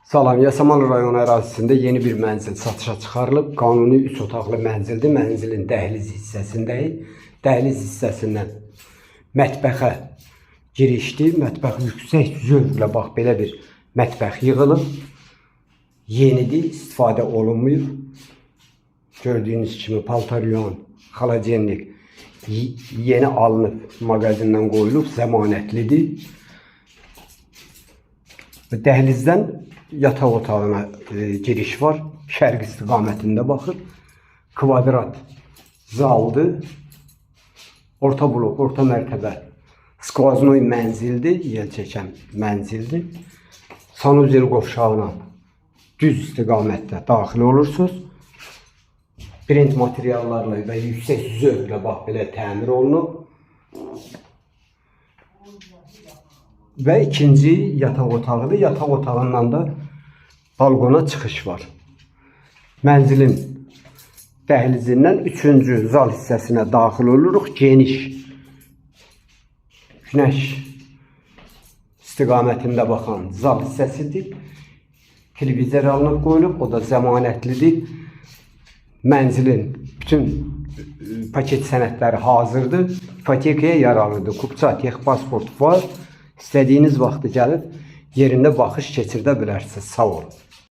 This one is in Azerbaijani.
Salam, Yasamal rayonu ərazisində yeni bir mənzil satışa çıxarılıb. Qanuni 3 otaqlı mənzildir. Mənzilin dəhliz hissəsindəyik. Dəhliz hissəsindən mətbəxə girişdir. Mətbəx yüksək zövqlə, bax belə bir mətbəx yığılıb. Yenidir, istifadə olunmuyor. Gördüyünüz kimi paltaryon, xaladenlik yeni alınıb, mağazindən qoyulub, zəmanətlidir. Dəhlizdən yataq otağına giriş var. Şərq istiqamətində baxır. Kvadrat zaldır. Orta blok, orta mərtəbə. Skvaznoy mənzildir, yel çəkən mənzildir. Sanuzel qovşağına düz istiqamətdə daxil olursunuz. Brend materiallarla və yüksək zövqlə bax belə təmir olunub. Və ikinci yataq otağıdır. Yataq otağından da balkona çıxış var. Mənzilin dəhlizindən 3-cü zal hissəsinə daxil oluruq. Geniş, günəş istiqamətində baxan zal hissəsidir. Televizor alınıb qoyulub, o da zəmanətlidir. Mənzilin bütün paket sənədləri hazırdır. İpotekaya yaralıdır. Kupça, texpasport var. İstədiyiniz vaxtı gəlib yerində baxış keçirdə bilərsiniz. Sağ olun.